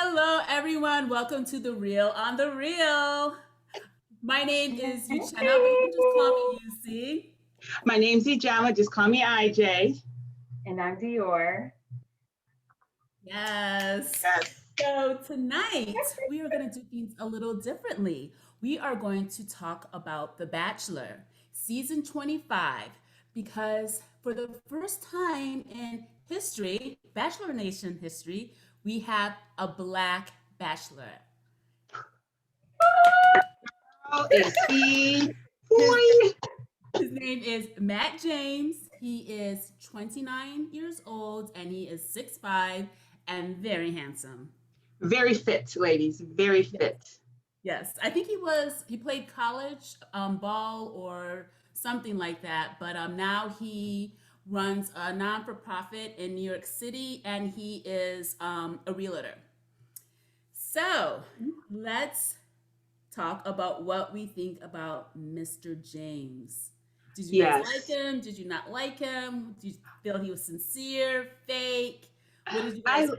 Hello, everyone. Welcome to The Real on the Real. My name is Uchenna, but you can just call me UC. My name's Ijama. Just call me IJ. And I'm Dior. Yes. Yes. So tonight we are going to do things a little differently. We are going to talk about The Bachelor, season 25, because for the first time in history, Bachelor Nation history, we have a Black Bachelor. How is he? His, Boy. his name is Matt James. He is 29 years old and he is 6'5" and very handsome. Very fit, ladies. Very Yes. fit. Yes, I think he played college ball or something like that, but now he runs a non for profit in New York City and he is a realtor. So let's talk about what we think about Mr. James. Did you guys like Yes. him? Did you not like him? Did you feel he was sincere, fake? What did you I guys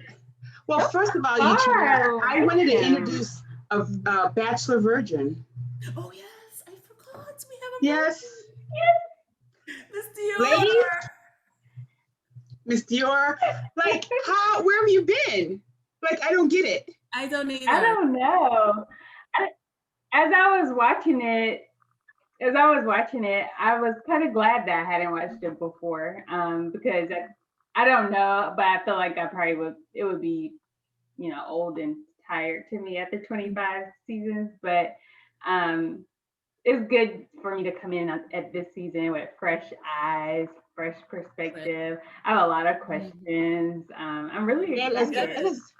well, first of all, you two, I I wanted to like him. introduce a bachelor virgin. think? Oh yes, I forgot. We have a Yes, virgin. Miss Dior. ladies, Miss Dior. Like, where have you been? Like, I don't get it. I don't either. I don't know. As I was watching it, I was kind of glad that I hadn't watched it before. Because I don't know, but I feel like I probably would. It would be, old and tired to me after 25 seasons. But um, it's good for me to come in at this season with fresh eyes, fresh perspective. I have a lot of questions. I'm really It excited. is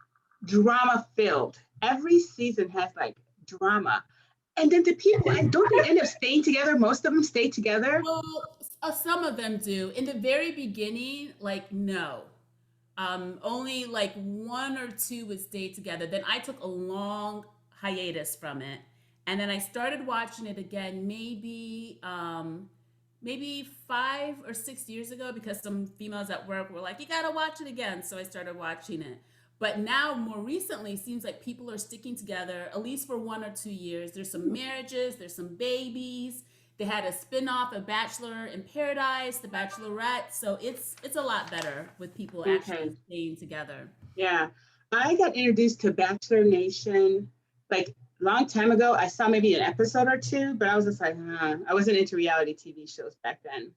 drama filled. Every season has like drama. And then the people, and don't they end up staying together? Most of them stay together. Well, some of them do. In the very beginning, like no. Only like one or two would stay together. Then I took a long hiatus from it, and then I started watching it again. Maybe 5 or 6 years ago, because some females at work were like, "You gotta watch it again." So I started watching it. But now, more recently, it seems like people are sticking together at least for 1 or 2 years. There's some marriages, there's some babies. They had a spin-off of Bachelor in Paradise, The Bachelorette. So it's a lot better with people Okay. actually staying together. Yeah. I got introduced to Bachelor Nation like a long time ago. I saw maybe an episode or two, but I was just like, I wasn't into reality TV shows back then.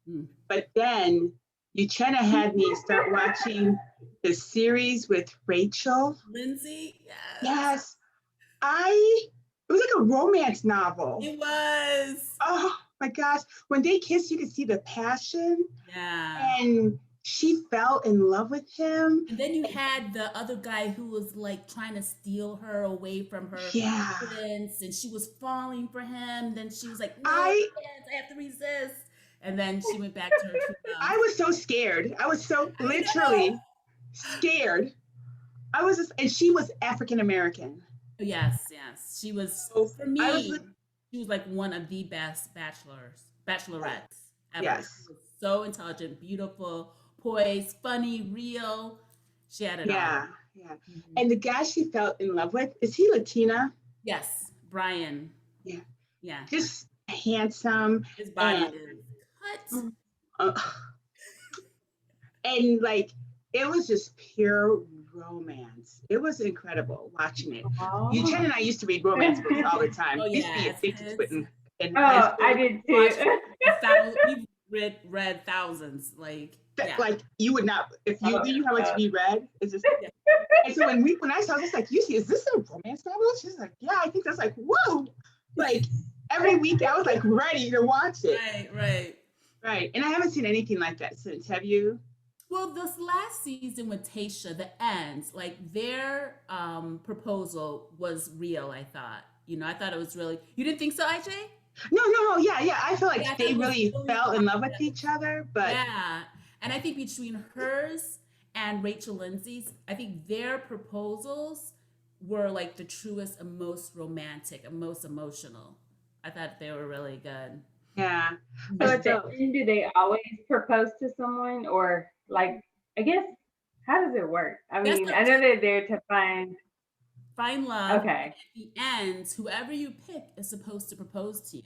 Mm. But then Uchenna had me start watching the series with Rachel. Lindsay, yes. Yes. It was like a romance novel. It was. Oh my gosh. When they kissed, you could see the passion. Yeah. And she fell in love with him. And then you had the other guy who was like trying to steal her away from her Yeah. prince, and she was falling for him. Then she was like, "No, I I can't. I have to resist." And then she went back to her true I love. was so scared. I was so I know. literally scared. I was just, and she was African American. Yes, yes. She was, So for I was, me, she was like one of the best bachelorettes ever. She yes, was so intelligent, beautiful, poised, funny, real. She had it all. yeah, yeah. Mhm. And the guy she fell in love with, is he Latina? Yes, Brian. Yeah, Yeah. just handsome His body and is cut. Mm. uh, and like it was just pure romance. It was incredible watching it. Eugene Oh. and I used to read romance books all the time. Oh Used to yeah, be as addicted to it kids, in high Oh, I school. did watched too. we've read thousands. Like That, yeah, like you would not if you Oh, knew how much uh, we read. It's just yeah. and so when I saw this, like, you see, is this a romance novel? She's like, yeah, I think that's like, whoa. Like every week I was like ready to watch it. Right, right. Right. And I haven't seen anything like that since. Have you? Well, this last season with Tasha, the ends, like their proposal was real. I thought, I thought it was really. You didn't think so, IJ? No, no, no. Yeah, yeah. I feel Yeah, like I thought they it was really really fell in brought love with together. each other, but Yeah, and I think between hers and Rachel Lindsay's, I think their proposals were like the truest and most romantic and most emotional. I thought they were really good. yeah. So I Mhm. at the still end, do they always propose to someone, or like, I guess, how does it work? I That's mean, up I to know they're there to find. Find love. Okay. At the end, whoever you pick is supposed to propose to you.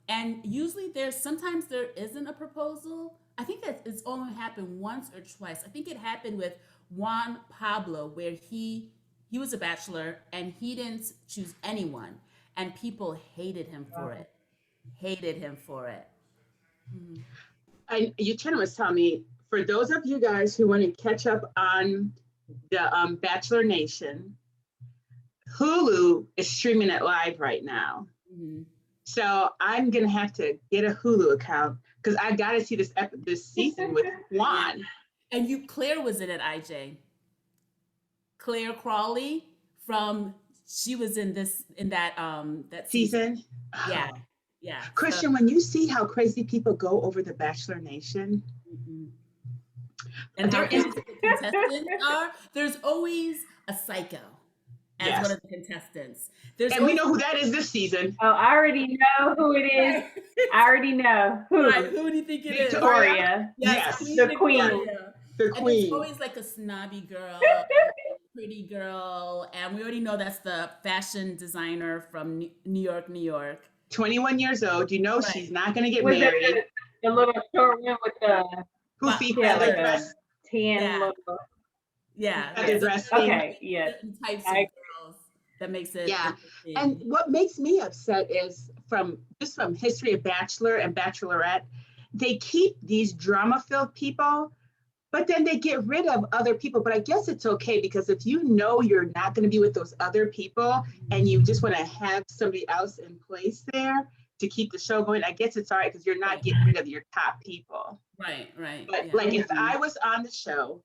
And usually sometimes there isn't a proposal. I think that it's only happened once or twice. I think it happened with Juan Pablo, where he was a bachelor and he didn't choose anyone, and people hated him for it. Hated him for it. Mhm. And you Turner was telling me, for those of you guys who want to catch up on the Bachelor Nation, Hulu is streaming it live right now. Mhm. So I'm gonna have to get a Hulu account because I gotta see this season with Juan. And Claire was in it, IJ. Claire Crawley from she was in that season. Season. Yeah, Oh. yeah. Christian, when you see how crazy people go over the Bachelor Nation, Mhm. And how there is crazy the contestants are, there's always a psycho as yes, one of the contestants. There's and we always know who that is this season. Oh, I already know who it is. I already know who. right. Who do you think it is? Victoria. Yes. The queen. Victoria. The And there's queen. always like a snobby girl, pretty girl, and we already know that's the fashion designer from New York, New York. 21 years old. You know Right. she's not gonna get Was married. it the little short one with the Who But- feet yeah, feather like a dress? tan Yeah. logo? Yeah. Feather there's dress certain- thing. Okay, yes. certain types I- of girls that makes it Yeah. interesting. And what makes me upset is from history of Bachelor and Bachelorette, they keep these drama-filled people, but then they get rid of other people. But I guess it's okay because if you know you're not going to be with those other people and you just want to have somebody else in place there to keep the show going, I guess it's all right because you're not getting rid of your top people. Right. But yeah. like if I was on the show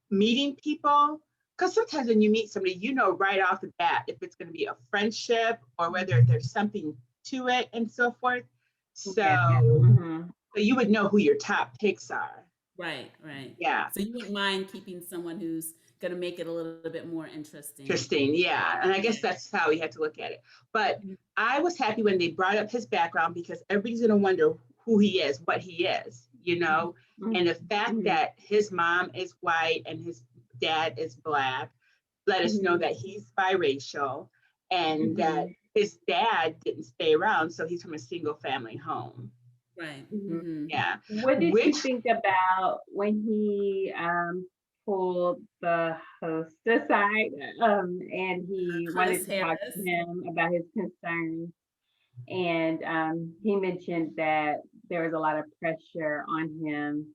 meeting people, because sometimes when you meet somebody, you know right off the bat if it's going to be a friendship or whether there's something to it and so forth. So, Mhm. so you would know who your top picks are. Right. Yeah. So you wouldn't mind keeping someone who's gonna make it a little bit more interesting. Interesting. Yeah. And I guess that's how we had to look at it. But I was happy when they brought up his background because everybody's going to wonder who he is, what he is, you know? Mhm. And the fact that his mom is white and his dad is black let us know that he's biracial and that his dad didn't stay around. So he's from a single family home. Right. Mhm. Yeah. What did you Which- think about when he pulled the host aside and he wanted Chris to talk Harris. to him about his concerns? And he mentioned that there was a lot of pressure on him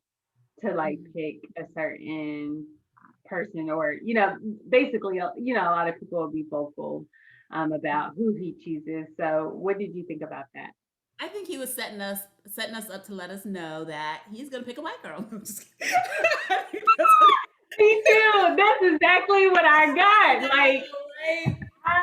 to like pick a certain person or, basically, a lot of people will be vocal about who he chooses. So what did you think about that? I think he was setting us up to let us know that he's gonna pick a white girl. I'm just kidding. Me too. That's exactly what I got. Like, right?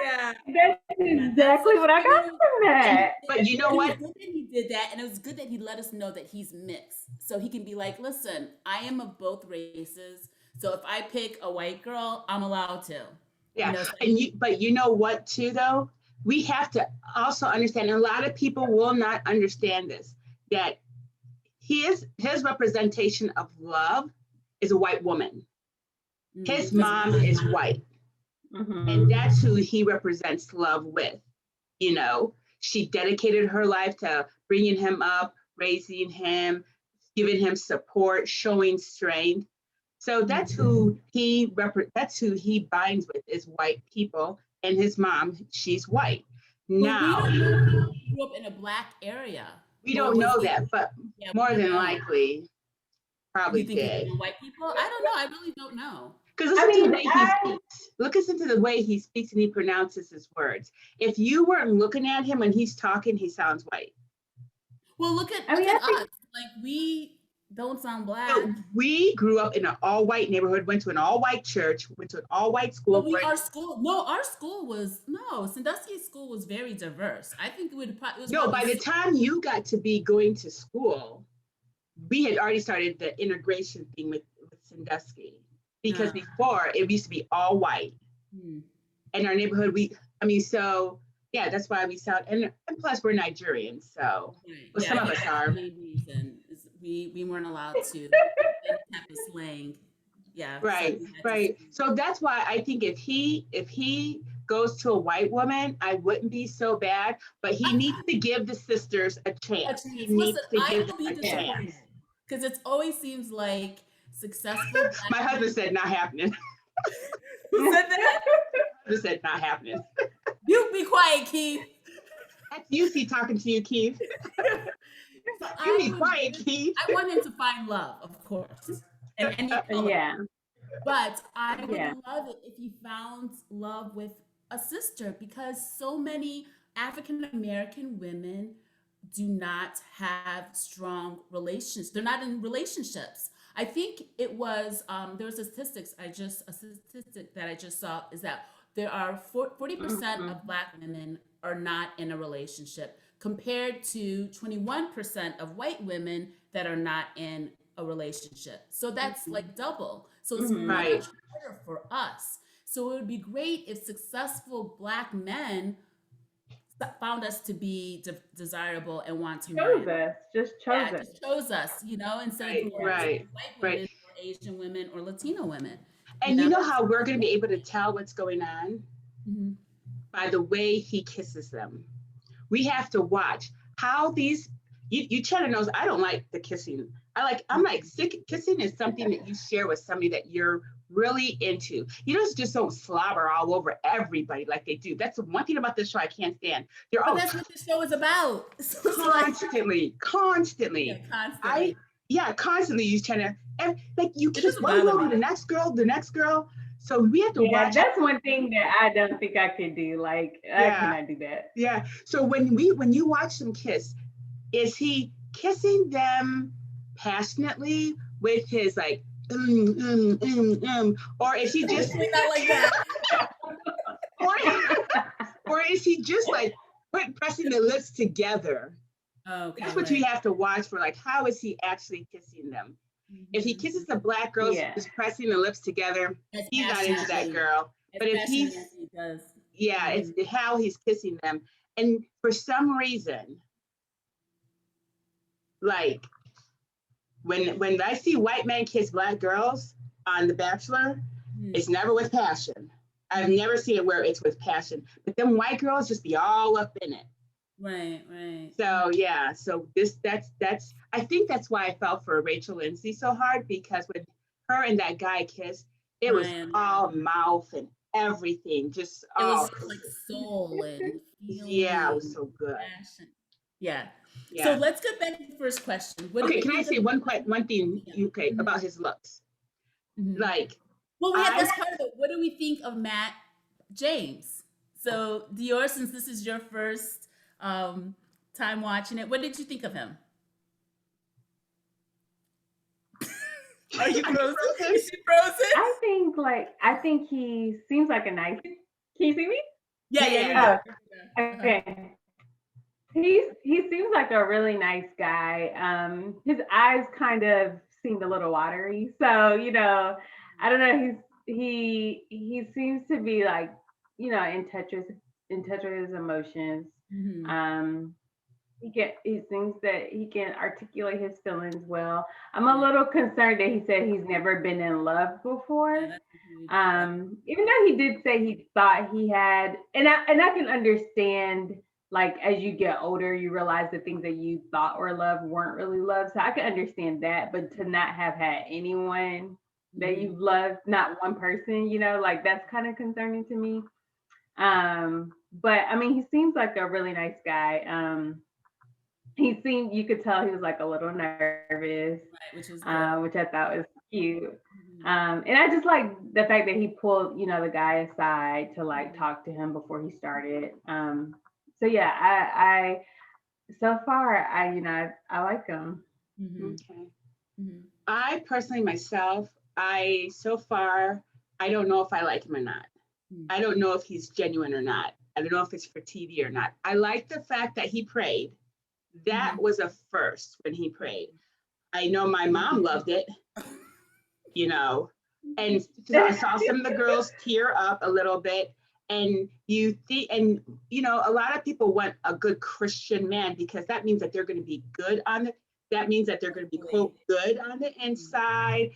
Yeah. that's exactly what I got from that. But you know And what? it was good that he did that, and it was good that he let us know that he's mixed, so he can be like, "Listen, I am of both races. So if I pick a white girl, I'm allowed to." Yeah. You know, so But you know what too though? We have to also understand, and a lot of people will not understand this, that his representation of love is a white woman. His mom is white. And that's who he represents love with. You know, she dedicated her life to bringing him up, raising him, giving him support, showing strength. So that's who he binds with is white people, and his mom, she's white. Now we don't know if he grew up in a black area. we don't know that, but Yeah, more we than don't know. likely, probably You think he's did. around white people? I don't know. I really don't know. Because listen to the way he speaks. Listen to the way he speaks and he pronounces his words. If you weren't looking at him when he's talking, he sounds white. Well, look at I mean, I think- us. Like we don't sound black. So we grew up in an all-white neighborhood, went to an all-white church, went to an all-white school. But our school was Sandusky's school was very diverse. I think it would probably No, by the time you got to be going to school, we had already started the integration thing with Sandusky. Because before it used to be all white. In our neighborhood, so yeah, that's why we sound, and plus we're Nigerians, so well, some of us are. The main reason is we weren't allowed to that type of slang. Yeah. So Right, he had to right. see So that's why I think if he goes to a white woman, I wouldn't be so bad, but he needs to give the sisters a a chance. He chance. Listen, needs to I give will them be a Yeah. disappointed chance. because it always seems like successful My black husband men. said not happening. Who said that? Husband said not happening. You be quiet, Keith. That's UC talking to you, Keith. So You I be would quiet, really, Keith. I want him to find love, of course, in any color. Yeah. But I would Yeah. love it if he found love with a sister because so many African American women do not have strong relations. They're not in relationships. I think it was there was a statistic that I just saw is that there are 40% Mhm. of black women are not in a relationship compared to 21% of white women that are not in a relationship. So that's like double. So it's Mhm. much Right. harder for us. So it would be great if successful black men found us to be desirable and want to marry Chose us. us. Just chose Yeah, us. just chose us, instead of Right, going Yeah. to right, white right. women or Asian women or Latino women. You And you know? know how we're going to be able to tell what's going on? Mhm. By the way he kisses them. We have to watch how these you Cheddar knows I don't like the kissing. I'm like sick kissing is something that you share with somebody that you're really into. You just don't slobber all over everybody like they do. That's the one thing about this show I can't stand. They're But all that's what the show is about. So it's like, constantly, yeah, constantly. I constantly. yeah, constantly you Cheddar. Like you It kiss doesn't one bother girl me. to the next girl. So we have to Yeah, watch. that's one thing that I don't think I could do. Like, I Yeah, cannot do that. yeah. So when you watch them kiss, is he kissing them passionately with his like or is he just Definitely not like that. or, or is he just like pressing the lips together? Okay, That's what you right. have to watch for. Like, how is he actually kissing them? If he Mm-hmm. kisses the black girls Yeah. just pressing the lips together, As he's not into that passionately, girl. as But if passionately he's as he does. yeah, Mm-hmm. it's how he's kissing them. And for some reason, like when I see white men kiss black girls on The Bachelor, it's never with passion. I've never seen it where it's with passion. But then white girls just be all up in it. Right, right. So yeah, so that's I think that's why I felt for Rachel Lindsay so hard because when her and that guy kissed, it was Right. all mouth and everything, just It was all like soul and yeah, it was feeling, so good. passion. Yeah. So Yeah. let's get back to the first question. What did Okay, we can I think of say one thing yeah. okay about his looks? Like Well, we had I this part of it. What do we think of Matt James? So Dior, since this is your first time watching it, what did you think of him? Are you frozen? Is she frozen? I think he seems like a nice. Can you see me? Yeah, yeah, yeah. you're Oh, good. okay. He seems like a really nice guy. His eyes kind of seemed a little watery, so I don't know. He seems to be like in touch with his emotions. Mm-hmm. Um, he thinks that he can articulate his feelings well. I'm a little concerned that he said he's never been in love Yeah, before. that's a huge. Even though he did say he thought he had, and I can understand, like, as you get older, you realize the things that you thought were love weren't really love. So I can understand that, but to not have had anyone that you've loved, not one person, like that's kind of concerning to me. But I mean, he seems like a really nice guy. You could tell he was like a little nervous, Right, which is good. which I thought was cute. Mm-hmm. And I just like the fact that he pulled, the guy aside to like talk to him before he started. So yeah, I so far I like him. Mm-hmm. Okay. Mm-hmm. I personally myself, so far I don't know if I like him or not. I don't know if he's genuine or not. I don't know if it's for TV or not. I like the fact that he prayed. That was a first when he prayed. I know my mom loved it, and so I saw some of the girls tear up a little bit. And a lot of people want a good Christian man because that means that they're going to be good that means that they're going to be quote good on the inside.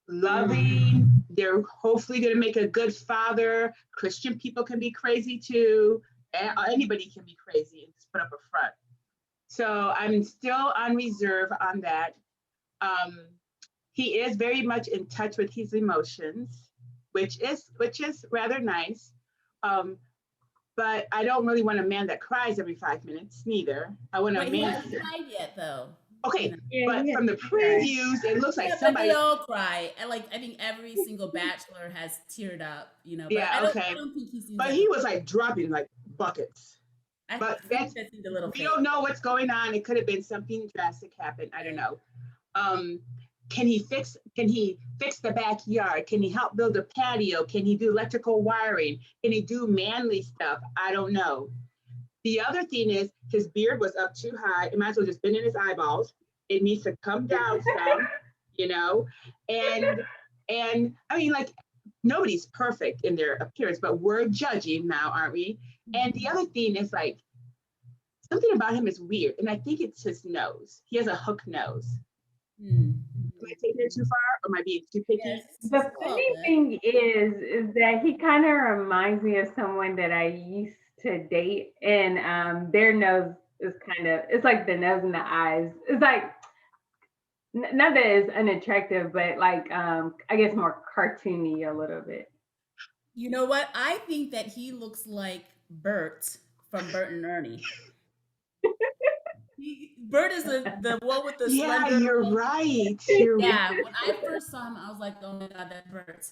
loving. They're hopefully going to make a good father. Christian people can be crazy too. Anybody can be crazy and just put up a front. So I'm still on reserve on that. He is very much in touch with his emotions, which is rather nice. But I don't really want a man that cries every 5 minutes, neither. I want a But he man. hasn't cried yet, though. Okay, Yeah, but yeah. from the previews, it looks like Yeah, but somebody. they all cry. And like I think every single bachelor has teared up, But Yeah, I okay. don't think he seems. But like he was like dropping like buckets. I But think that seemed a little we fake. don't know what's going on. It could have been something drastic happen. I don't know. Can he fix the backyard? Can he help build a patio? Can he do electrical wiring? Can he do manly stuff? I don't know. The other thing is his beard was up too high. It might as well just been in his eyeballs. It needs to come down some, and I mean, like, nobody's perfect in their appearance, but we're judging now, aren't we? And the other thing is like something about him is weird, and I think it's his nose. He has a hook nose. Am I taking it too far, or am I being too picky? Yes. The funny thing is that he kind of reminds me of someone that I used to date, and their nose is it's like the nose and the eyes. It's like not that it's unattractive, but like I guess more cartoony a little bit. You know what? I think that he looks like Bert from Bert and Ernie. Bert is the one with the Yeah, slender. you're right. Yeah, when I first saw him, I was like, oh my God, that's Bert.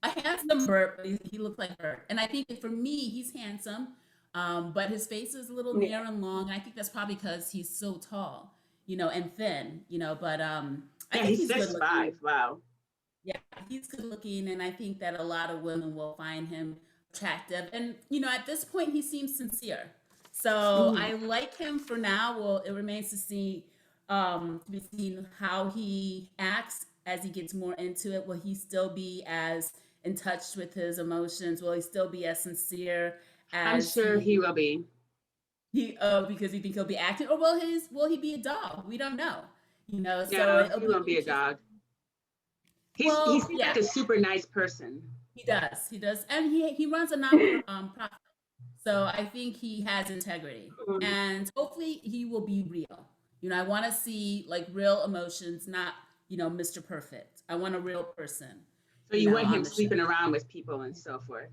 A handsome Bert, but he looked like Bert. And I think that for me, he's handsome, but his face is a little narrow and long. And I think that's probably because he's so tall, and thin, but I Yeah, think he's good 6'5". looking. Wow. Yeah, he's good looking, and I think that a lot of women will find him attractive. And at this point, he seems sincere. So I like him for now. Well, it remains to be seen how he acts as he gets more into it. Will he still be as in touch with his emotions? Will he still be as sincere I'm as sure he will be. because you think he'll be acting, or will he be a dog? We don't know. No, So he won't be a dog. He Well, seems yeah, like a super nice person. he does, and he runs a non-profit. So I think he has integrity, and hopefully he will be real. I want to see like real emotions, not Mr. Perfect. I want a real person. So you want on him the show. sleeping around with people and so forth.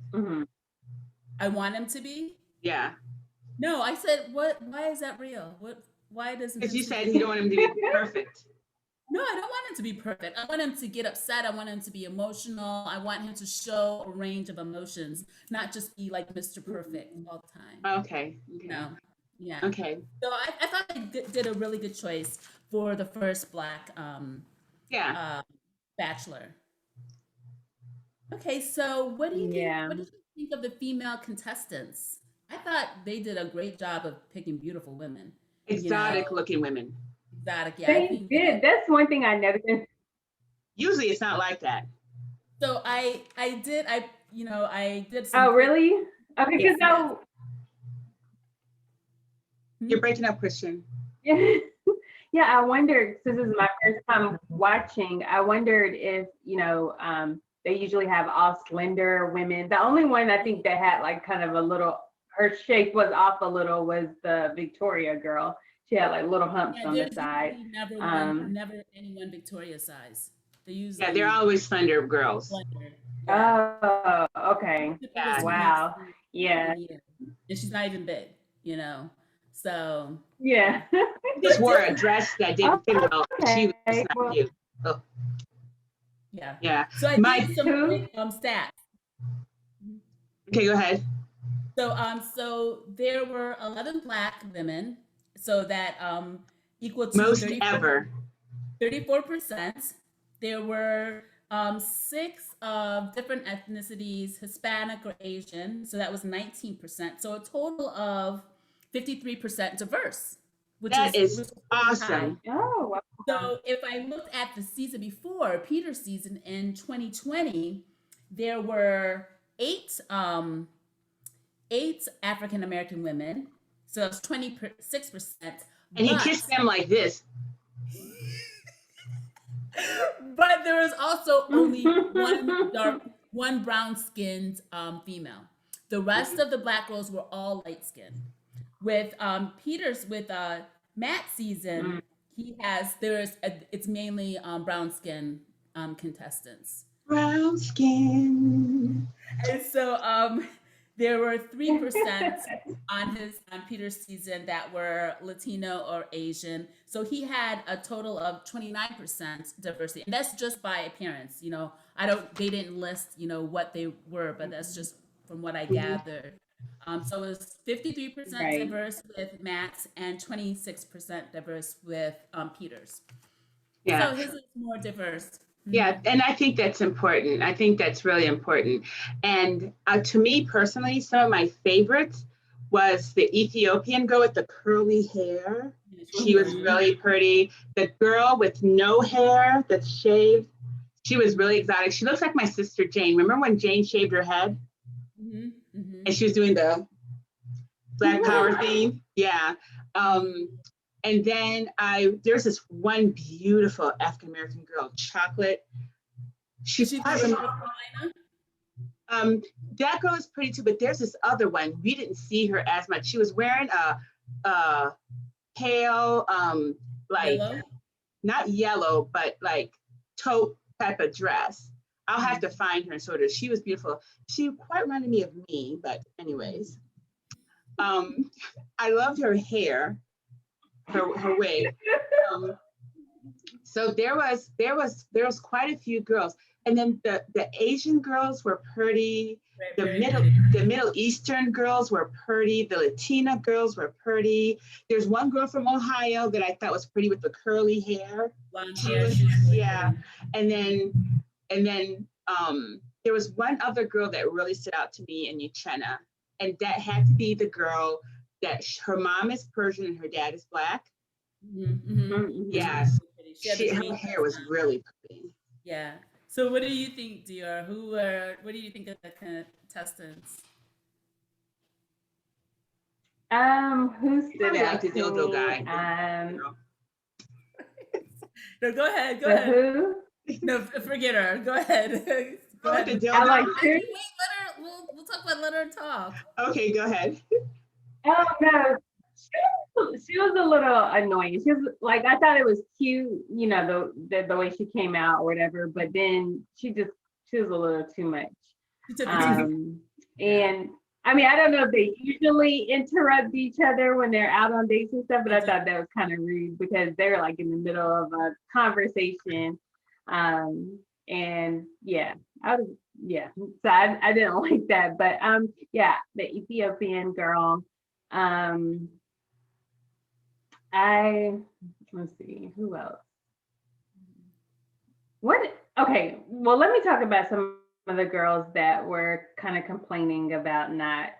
I want him to be. Yeah. No, I said what? Why is that real? What? Why doesn't? Because him you sleep said with you don't want him to be perfect. No, I don't want him to be perfect. I want him to get upset. I want him to be emotional. I want him to show a range of emotions, not just be like Mr. Perfect all the time. Okay. Yeah. Okay. So I thought they did a really good choice for the first Black Bachelor. Okay, so what do you think? Yeah. What did you think of the female contestants? I thought they did a great job of picking beautiful women. Exotic looking women. Exotic, yeah. They did. That's one thing I noticed. Usually it's not like that. So I did some. Oh, really? Okay, because You're breaking up, Christian. yeah, I wondered, since this is my first time watching, I wondered if, they usually have all slender women. The only one I think that had like kind of a little, her shape was off a little, was the Victoria girl. She had like little humps on the side. Never anyone Victoria size. They're always slender girls. Slender. Yeah. Oh, okay. Yeah. Wow. Yeah. And she's not even big, So yeah. Just wore a dress that didn't fit well. She was not cute. Oh. Yeah. Yeah. So I did some quick stats. Okay, go ahead. So there were 11 Black women, so that equal to most ever. 34%. There were 6 of different ethnicities, Hispanic or Asian, so that was 19%. So a total of 53% diverse, which is awesome. High. Oh, wow. So if I looked at the season before, Peter's season in 2020, there were 8 African American women, so that's 26%. And he kissed them like this. But there was also only one brown skinned female. The rest of the black girls were all light skinned. With Matt's season, it's mainly brown skin contestants. Brown skin. And so there were 3% on Peter's season that were Latino or Asian. So he had a total of 29% diversity. And that's just by appearance. They didn't list, what they were, but that's just from what I gathered. So it was 53% diverse with Matt's and 26% diverse with Peter's. Yeah. So his is more diverse. Yeah, and I think that's important. I think that's really important. And to me personally, some of my favorites was the Ethiopian girl with the curly hair. She was really pretty. The girl with no hair that's shaved, she was really exotic. She looks like my sister Jane. Remember when Jane shaved her head? Mm-hmm. Mm-hmm. And she was doing the Black Power theme? Yeah. And then there's this one beautiful African American girl, Chocolate. She's that girl is pretty too, but there's this other one. We didn't see her as much. She was wearing a pale, yellow? Not yellow, but like taupe type of dress. I'll have to find her and sort of. She was beautiful. She quite reminded me of me, but anyways, I loved her hair. Her wig. So there was quite a few girls, and then the Asian girls were pretty. The Middle Eastern girls were pretty. The Latina girls were pretty. There's one girl from Ohio that I thought was pretty with the curly hair. Yeah, and then there was one other girl that really stood out to me in Uchenna, and that had to be the girl that her mom is Persian and her dad is Black. Mm-hmm. Mm-hmm. Yes, her hair was really pretty. Yeah. So what do you think, Dior? What do you think of the contestants? Who stood out to dildo guy? No, go ahead. Who? No, forget her. Go ahead. Go ahead. I like wait, we'll talk about let her talk. Okay, go ahead. Oh no, she was a little annoying. She was like, I thought it was cute, the way she came out or whatever, but then she was a little too much. And I mean, I don't know if they usually interrupt each other when they're out on dates and stuff, but I thought that was kind of rude because they were like in the middle of a conversation. And yeah, so I didn't like that, but the Ethiopian girl, let's see, who else? Okay, well, let me talk about some of the girls that were kind of complaining about not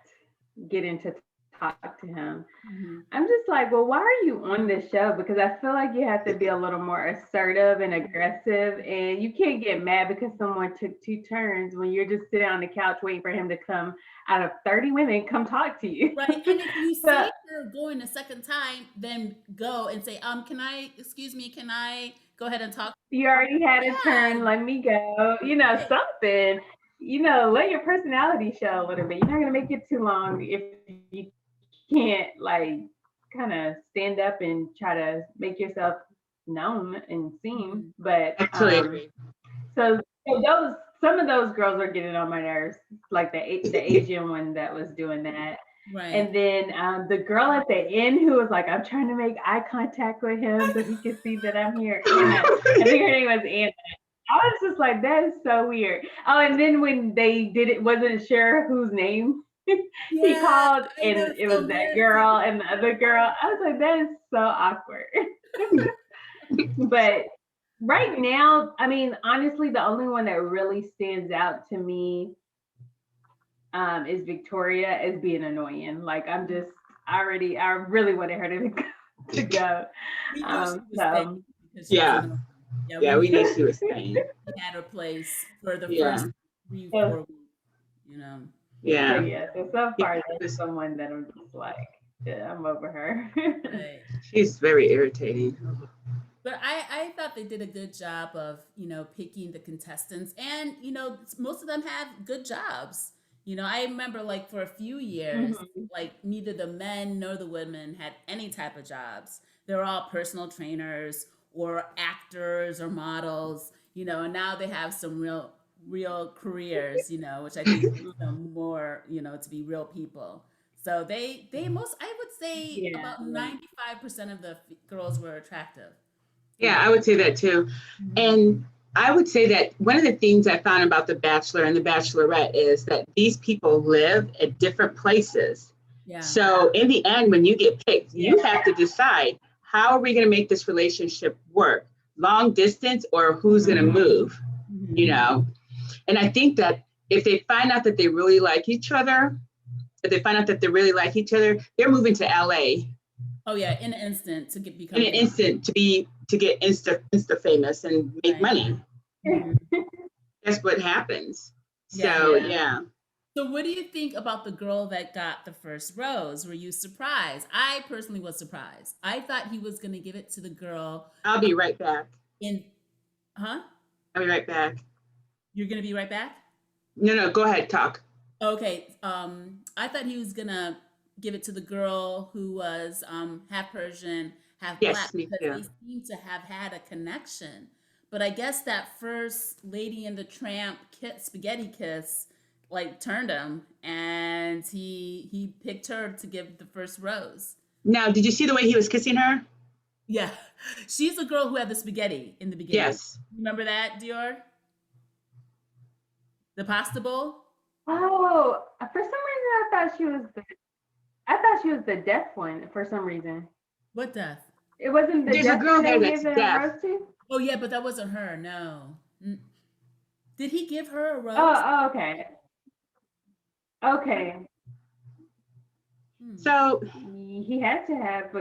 getting to talk to him. Mm-hmm. I'm just like, well, why are you on this show? Because I feel like you have to be a little more assertive and aggressive, and you can't get mad because someone took 2 turns when you're just sitting on the couch waiting for him to come out of 30 women, come talk to you. Right, and if you see her going a second time, then go and say, can I go ahead and talk? You already had a turn, let me go, something, let your personality show a little bit. You're not gonna make it too long if you can't kind of stand up and try to make yourself known and seen. But so some of those girls are getting on my nerves, like the Asian one that was doing that. Right. And then the girl at the end who was like, I'm trying to make eye contact with him so he can see that I'm here. Anna. I think her name was Anna. I was just like, that is so weird. Oh, and then when they did it, wasn't sure whose name he called, and it was that girl and the other girl. I was like, that is so awkward. But right now, I mean, honestly, the only one that really stands out to me is Victoria as being annoying. Like, I really wanted her to go. We knew she was staying. She had her place for the first 3-4 weeks, So far, there's someone that I'm just like, I'm over her. She's very irritating. But I thought they did a good job of, picking the contestants. And, most of them have good jobs. I remember like for a few years, Mhm. like neither the men nor the women had any type of jobs. They were all personal trainers or actors or models, and now they have some real careers, which I think makes them more, to be real people. So they most, I would say Yeah, about yeah. 95% of the girls were attractive. Yeah, I would say that too. Mhm. And I would say that one of the things I found about The Bachelor and The Bachelorette is that these people live at different places. Yeah. So in the end, when you get picked, Yeah. you have to decide, how are we going to make this relationship work? Long distance, or who's going to move, you Mhm. know? And I think that if they find out that they really like each other, if they find out that they really like each other, they're moving to LA Oh yeah, in an instant to in become an famous. instant to get insta famous and make Right. money. Mhm. That's what happens. Yeah. So Yeah. yeah, So what do you think about the girl that got the first rose? Were you surprised? I personally was surprised. I thought he was going to give it to the girl I'll be right back. in, huh? I'll be right back. You're going to be right back? No, no, go ahead, talk. Okay. I thought he was going to give it to the girl who was half Persian, half black, Yes, me because too. they seem to have had a connection. But I guess that first Lady in the Tramp spaghetti kiss like turned him, and he picked her to give the first rose. Now, did you see the way he was kissing her? Yeah, she's the girl who had the spaghetti in the beginning. Yes. Remember that, Dior? The pasta bowl. Oh, for some reason I thought she was the deaf one for some reason. What death? It wasn't the There's a deaf girl one that there he that's gave the deaf. rose to? Oh yeah, but that wasn't her. No. Did he give her a Oh, rose? oh, okay. Okay. Hmm. So He had to have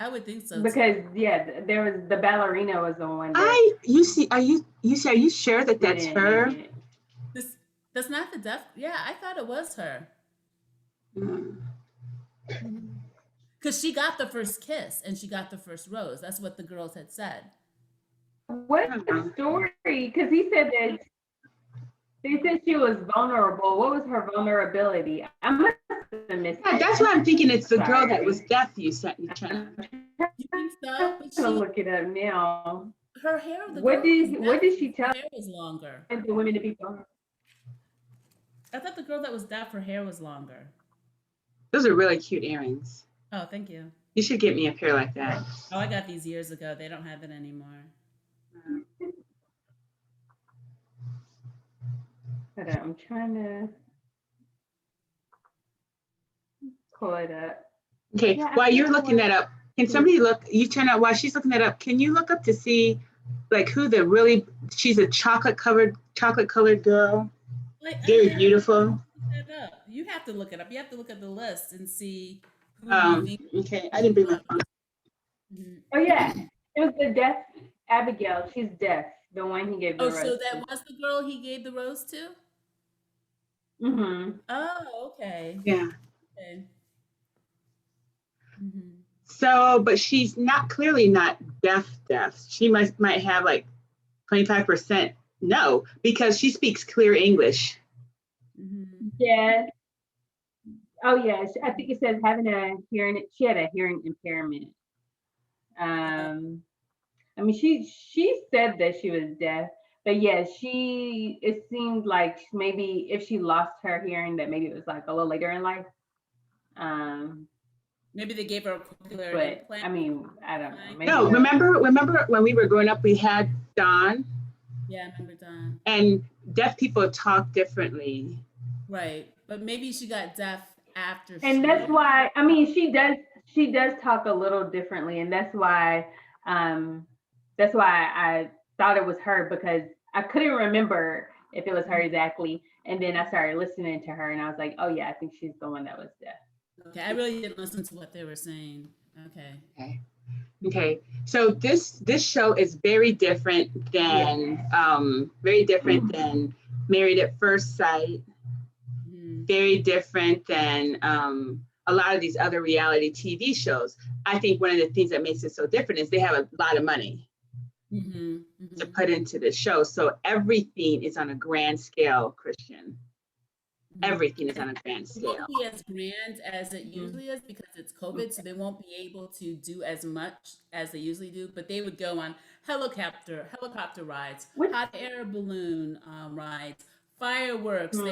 I would think so too. because yeah, there was the ballerina was the one that you see, are you sure that that's didn't make her? it. This that's not the deaf. Yeah, I thought it was her. Mm. Because she got the first kiss and she got the first rose. That's what the girls had said. What I don't know. story? Because he said that they said she was vulnerable. What was her vulnerability? I must have missed Yeah, it. that's why I'm thinking it's the girl that was Sorry. deaf you sent me, China. You think so? I'm But gonna look it up now. her hair, the What girl that was did what deaf, did she her tell hair was longer. the women to be vulnerable? I thought the girl that was deaf, her hair was longer. Those are really cute earrings. Oh, thank you. You should get me a pair like that. Oh, I got these years ago. They don't have it anymore. Hold on, I'm trying to pull it up. Okay, Yeah, I while think you're I looking that watched up, can it. somebody look, you turn out, while she's looking that up, can you look up to see like who the really, she's a chocolate colored girl, Like very I beautiful. look that up. You have to look it up. You have to look at the list and see who you think. Okay, I didn't bring my phone. Mhm. Oh yeah, it was the deaf Abigail. She's deaf. The one he gave Oh, the so rose that to. was the girl he gave the rose to? Mm-hmm. Oh, okay. Yeah. Okay. Hmm. So, but she's not, clearly not deaf. She might have like 25% no, because she speaks clear English. Hmm. Yeah. Oh yeah. I think it says having a hearing. She had a hearing impairment. Um. I mean, she said that she was deaf, but yeah, it seemed like maybe if she lost her hearing, that maybe it was like a little later in life. Um, Maybe they gave her a cochlear but implant. I mean, I don't know. Right? Maybe No, not. remember when we were growing up, we had Dawn, Yeah, I remember Don. and deaf people talk differently. Right. But maybe she got deaf after And she. that's why I mean she does talk a little differently, and um that's why I thought it was her because I couldn't remember if it was her exactly. And then I started listening to her and I was like, oh yeah, I think she's the one that was deaf. Okay, I really didn't listen to what they were saying. Okay. Okay. Okay. So this show is Yeah. very different than Married at First Sight. Hmm. Very different than a lot of these other reality TV shows. I think one of the things that makes it so different is they have a lot of money to put into the show. So everything is on a grand scale, Christian. Everything is on a grand It scale. won't be as grand as it Mhm. usually is because it's COVID, so they won't be able to do as much as they usually do. But they would go on helicopter rides, Which hot air balloon rides, fireworks. hmm.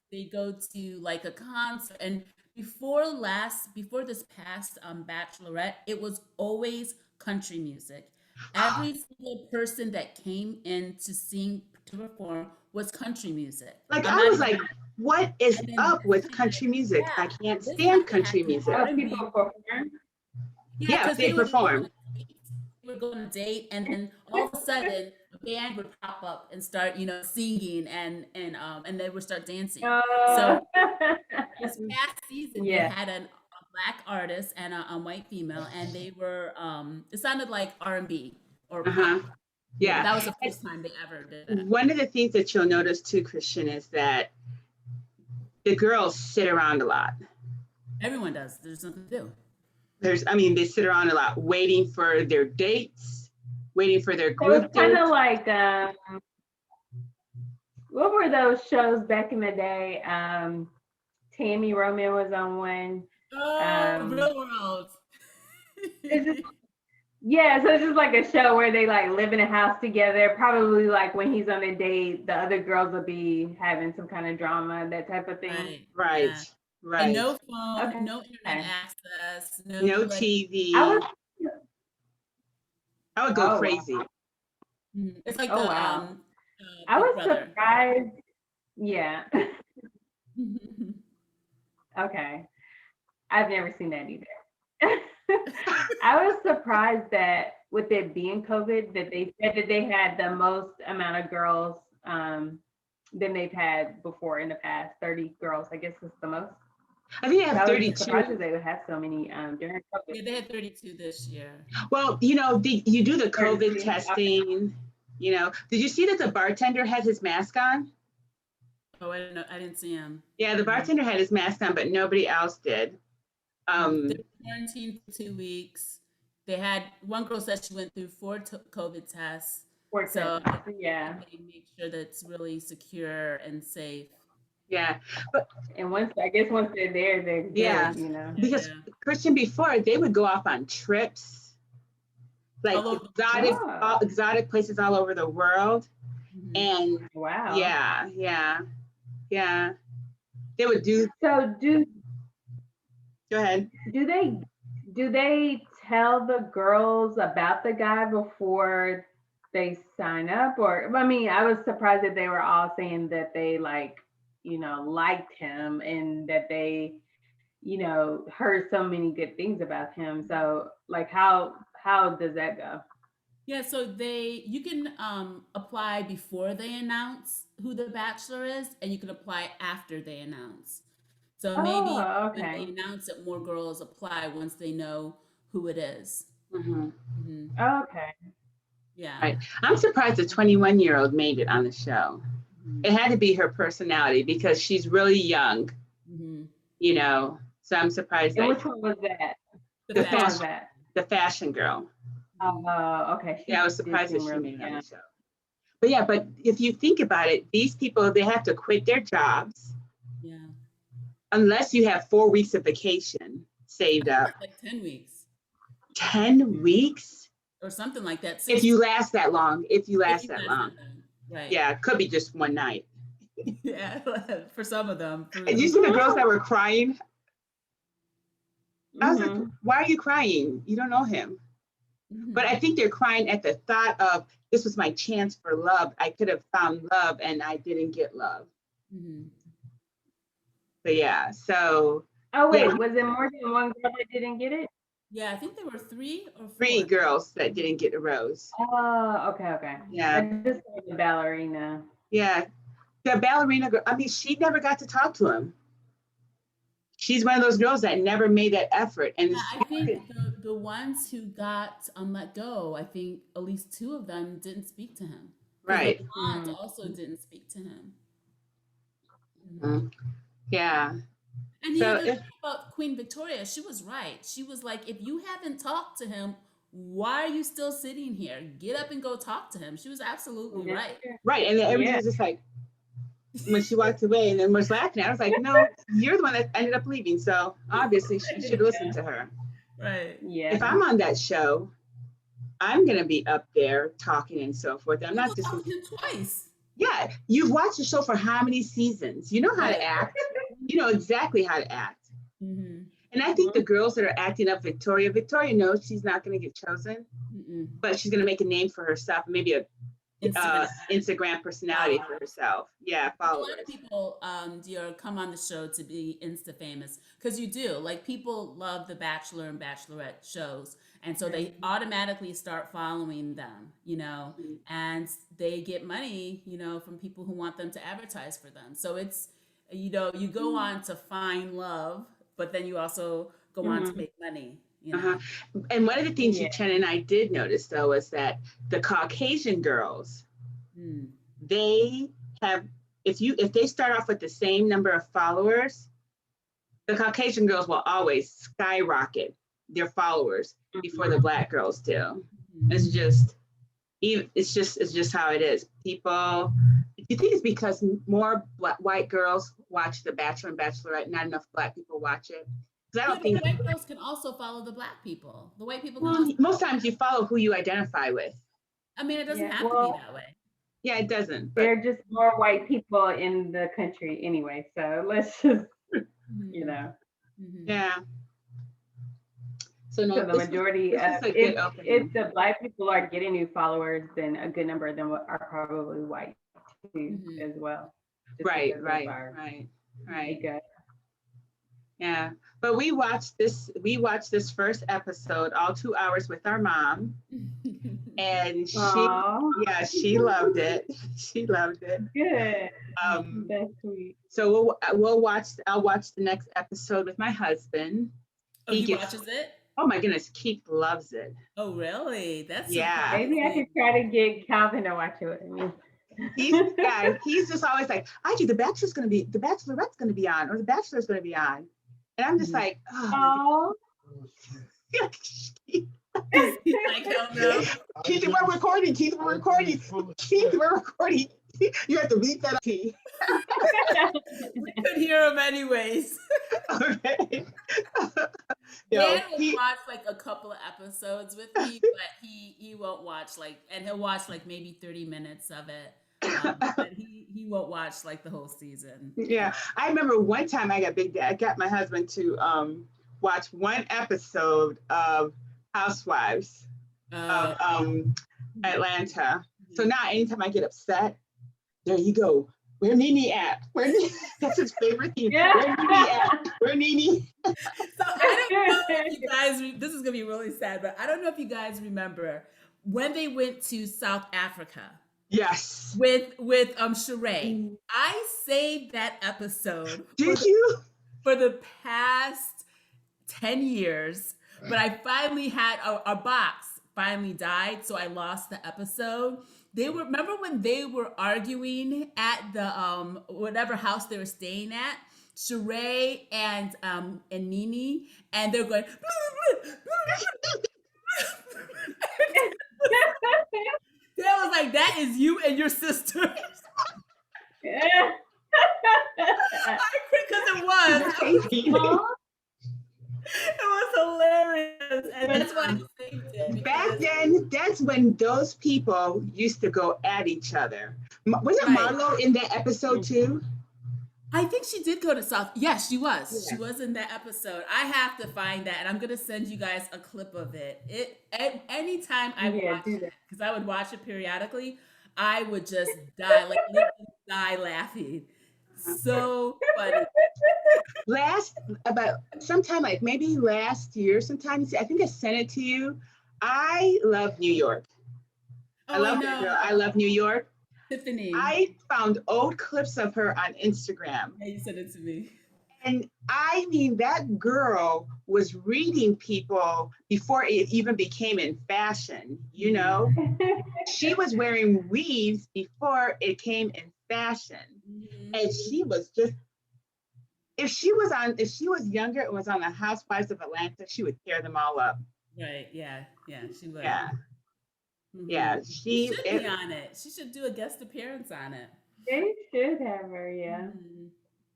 They go to like a concert. And before this past Bachelorette, it was always country music. Every single person that came in to perform was country music. Like I'm I not was even like, what is and then up this with time country music? I can't this time stand they had country some music. Oh, R&B. people perform. Yeah, Yeah, because they they would go on perform. a date. They would go on a date, and then all of a sudden, a band would pop up and start, singing and they would start dancing. Uh, So this past season, they yeah. had a black artist and a white female, and they were it sounded like R&B or Uh-huh. pop. Yeah, but Yeah. that was the And first time they ever did that. one of the things that you'll notice too, Christian, is that the girls sit around a lot. Everyone does. There's nothing to do. They sit around a lot waiting for their dates, waiting for their So group it's kind of dates. like what were those shows back in the day? Tammy Roman was on one. Oh, Um, real world. it's just, yeah, so it's just like a show where they like live in a house together. Probably like when he's on a date, the other girls will be having some kind of drama, that type of thing. Right. Right, Yeah. And right. no phone, Okay. no internet access, No nobody. I TV. was, I would go oh wow, crazy. It's like oh the wow. I Big was Brother. surprised. Yeah. Okay. I've never seen that either. I was surprised that with it being COVID, that they said that they had the most amount of girls than they've had before in the past. 30 girls, I guess is the most. I think I So have I was 32. surprised that they would have so many during COVID. Yeah, they had 32 this year. Well, you do the 32. COVID Okay. testing. Did you see that the bartender had his mask on? Oh, I didn't know. I didn't see him. Yeah, the bartender had his mask on, but nobody else did. They were quarantined for 2 weeks. They had one girl said she went through 4 COVID tests. So Yeah. they make sure that it's really secure and safe. Yeah, but And once they're there, they're yeah, good, you know. because Yeah. Christian, before they would go off on trips, like All over the Oh, exotic places all over the world, Mhm. and wow. yeah, they would do. So Go ahead. do they tell the girls about the guy before they sign up? Or I mean, I was surprised that they were all saying that they liked him and that they heard so many good things about him. So like how does that go? Yeah, so you can apply before they announce who the bachelor is, and you can apply after they announce. So maybe Oh, when they okay. announce it, more girls apply once they know who it is. Mm-hmm. Okay. Yeah. Right. I'm surprised a 21-year-old made it on the show. It had to be her personality because she's really young, so I'm surprised And that which one was that? The Which one was fashion. that? the fashion girl. Oh, okay. Yeah, I was did surprised that seem she really made it on young. the show. But yeah, but if you think about it, these people, they have to quit their jobs Yeah. unless you have 4 weeks of vacation saved up. Like 10 weeks 10 weeks? or something like that. If you last that long, If you that pass long. that long. Right. Yeah, it could be just one night. Yeah. For some of them. And you see the girls that were crying? I was like, Mhm. why are you crying? You don't know him. Mhm. But I think they're crying at the thought of this was my chance for love. I could have found love and I didn't get love. Mhm. So yeah, so Oh wait, yeah, was it more than one girl that didn't get it? Yeah, I think there were 3 or 4. 3 girls that didn't get a rose. Oh, okay. I Yeah, just saw the ballerina. yeah. The ballerina girl, I mean, she never got to talk to him. She's one of those girls that never made that effort. And Yeah, I think the ones who got let go, I think at least 2 of them didn't speak to him. Because right. the blonde also didn't speak to him. Yeah. And the So other thing about Queen Victoria, she was right. She was like, if you haven't talked to him, why are you still sitting here? Get up and go talk to him. She was absolutely That's right. true. right, and then everybody Yeah. was just like, when she walked away, and then was laughing. I was like, no, you're the one that ended up leaving. So obviously, she should listen to her. Right. If Yeah. I'm on that show, I'm gonna be up there talking and so forth. I'm You not go just talk to him twice. yeah. You've watched the show for how many seasons? You know how to Right. act. You know exactly how to act. Mm-hmm. And I think the girls that are acting up Victoria knows she's not going to get chosen, Mm-mm. but she's going to make a name for herself, maybe a Instagram. Instagram personality for herself. Yeah, A lot of followers. people, come on the show to be Insta famous because you do. Like people love the Bachelor and Bachelorette shows, and so they automatically start following them, and they get money, from people who want them to advertise for them. So it's, you go on to find love, but then you also go on to Mhm. make money. Uh-huh. And one of the things Yeah. Chen and I did notice though is that the Caucasian girls, Mm. they have if they start off with the same number of followers, the Caucasian girls will always skyrocket their followers before the Black girls do. It's just how it is. People, do you think it's because more white girls watch The Bachelor and Bachelorette, not enough Black people watch it? Because I Yeah, don't but the think. white girls can also follow the black people. The white people can Well, also most follow. times you follow who you identify with. I mean, it doesn't Yeah. have to be Well, that way. Yeah, it doesn't. But there are just more white people in the country anyway. So let's just, Mhm. yeah. So So no, the this majority was of a good if opening. the black people are getting new followers, then a good number of them are probably white too Mhm. as well. Just Right, because of right, our right, right. makeup. Yeah. But we watched this first episode, all 2 hours with our mom. And Aww. she loved it. She loved it. Good. Um, That's sweet. so I'll watch the next episode with my husband. Oh, He he gets, watches it? oh my goodness, Keith loves it. Oh, really? That's Yeah. Maybe I surprising. could try to get Calvin to watch it with me. He's just always like, the Bachelorette's gonna be on, or the Bachelor's gonna be on. And I'm just Mhm. like, oh my Oh. God. He's like, hell no. Keith, we're recording. Keith, we're recording. Keith, we're recording. You have to beat that up, Keith. We could hear him anyways. Okay. Dan will watch like a couple of episodes with me, but he won't watch and he'll watch like maybe 30 minutes of it. But he won't watch like the whole season. Yeah, I remember one time I got my husband to watch one episode of Housewives of Atlanta. So now anytime I get upset, there you go. Where Nene at? That's his favorite thing. Yeah. Where Nene at? Where Nene? So I don't know if you guys, this is gonna be really sad, but I don't know if you guys remember when they went to South Africa. Yes. With Sheree. I saved that episode. Did you? For the past 10 years, but I finally had our box finally died, so I lost the episode. Remember when they were arguing at the whatever house they were staying at, Sheree and Nene, and they're going Dad was like, that is you and your sister. Yeah. Because it was. It was hilarious. And that's why I saved it. Back then, that's when those people used to go at each other. Wasn't Marlo in that episode too? I think she did go to South. Yes, she was. Yeah. She was in that episode. I have to find that, and I'm gonna send you guys a clip of it. Anytime I watch it, because I would watch it periodically, I would just die, literally die laughing. So funny. Sometime like maybe last year, sometimes I think I sent it to you. I love New York. I love that girl. I love New York. Tiffany. I found old clips of her on Instagram. Yeah, you sent it to me. And I mean, that girl was reading people before it even became in fashion, you know? She was wearing weaves before it came in fashion. Mm-hmm. And she was just if she was younger and was on the Housewives of Atlanta, she would tear them all up. Right. Yeah. Yeah. She would. Yeah, Hmm. yeah. She should be on it. She should do a guest appearance on it. They should have her, yeah. Mhm.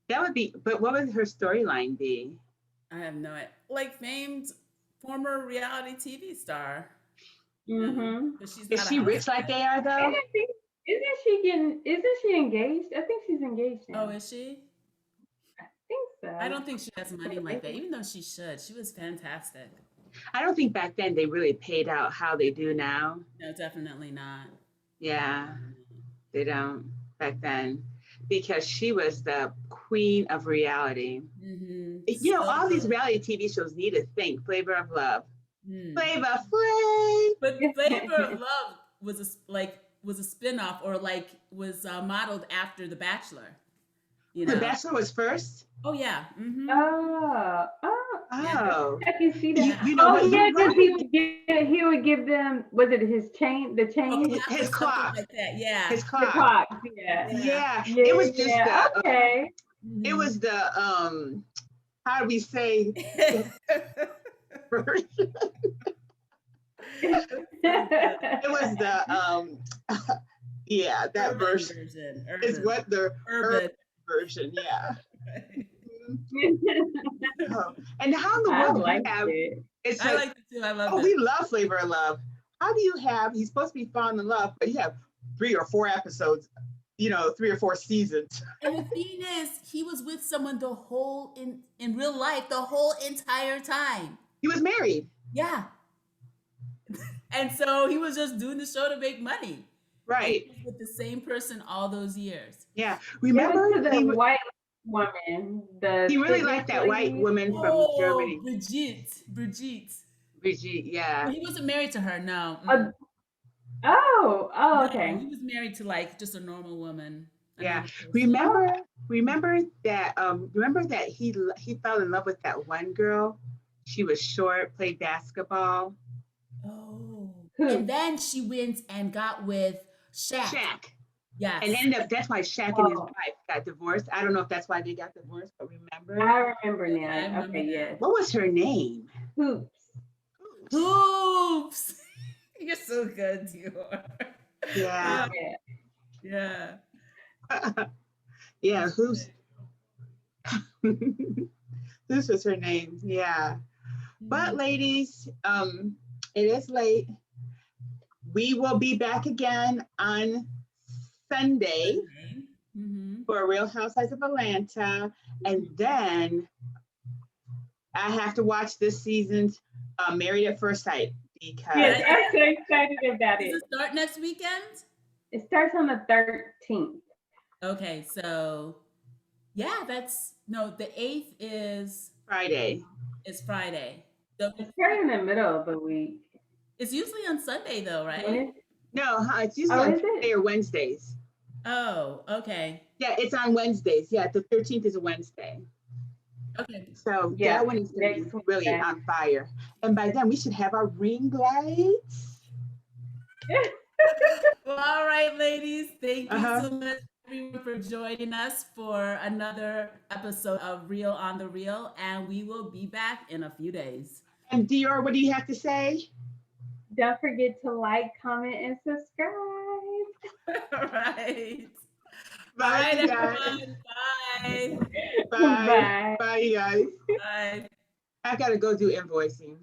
That would be. But what would her storyline be? I have no idea. Like famed former reality TV star. Mm-hmm. But she's Is not a she rich housewife. like they are And though? I think, isn't she engaged? I think she's engaged now. Oh, is she? I think so. I don't think she has money like that, even though she should. She was fantastic. I don't think back then they really paid out how they do now. No, definitely not. Yeah, they don't back then because she was the queen of reality. Mm-hmm. You know, So all these good. reality TV shows need to think Flavor of Love. Mm. Flavor Flav. But Flavor of Love was a spin-off or like was modeled after The Bachelor. You The know. Bachelor was first. Oh yeah. Mm-hmm. Oh, Yeah. Oh, I can see that. you know Oh what? yeah, You're because right. he would give them, was it his chain, the Oh, chain, clock or His something clock. like that. Yeah. His the clock. clock. Yeah. Yeah, Yeah. it was just Yeah. the. Okay. It was the. How do we say? Version? It was the. Yeah, that Urban version version. is Urban. what the Urban. version. Yeah. Right. Oh. And how in the I world do you liked have? it. It's I like, liked it too. I loved oh, it. we love Flavor of Love. How do you have? He's supposed to be falling in love, but you have 3 or 4 episodes. 3 or 4 seasons. And the thing is, he was with someone the whole in real life the whole entire time. He was married. Yeah. And so he was just doing the show to make money. Right. And he was with the same person all those years. Yeah. It was Remember, to the white woman. he really fitness liked that white lady. woman from Oh, Germany. Brigitte. Brigitte, yeah. Well, he wasn't married to her, no. Oh, No, okay. he was married to like just a normal woman. Yeah. Another person. Remember that he fell in love with that one girl. She was short, played basketball. Oh. Who? And then she went and got with Shaq. Shaq. Yes. And ended up, that's why Shaq and his wife got divorced. I don't know if that's why they got divorced, but remember? I remember now. I remember Okay, now. yes. What was her name? Hoops. Hoops. You're so good, Dior. Yeah. Yeah. Yeah. Yeah, who's this was her name. Yeah. But ladies, it is late. We will be back again on Sunday for Real Housewives of Atlanta. And then I have to watch this season's Married at First Sight because Yes, I'm so excited about Does it. it start next weekend? It starts on the 13th. Okay, so yeah, the 8th is Friday. Friday. So It's right in the middle of the week. it's usually on Sunday though, right? When is- No, it's usually on is it? Tuesday or Wednesdays. Oh, okay. Yeah, it's on Wednesdays. Yeah, the 13th is a Wednesday. Okay. So Yeah, that one is going to next be week, really yeah. on fire. And by then we should have our ring lights. Well, all right, ladies. Thank you Uh-huh. so much everyone for joining us for another episode of Real on the Real, and we will be back in a few days. And Dior, what do you have to say? Don't forget to like, comment, and subscribe. All right. Bye, All right, you guys. everyone. Bye. Bye. Bye. Bye, you guys. Bye. I got to go do invoicing.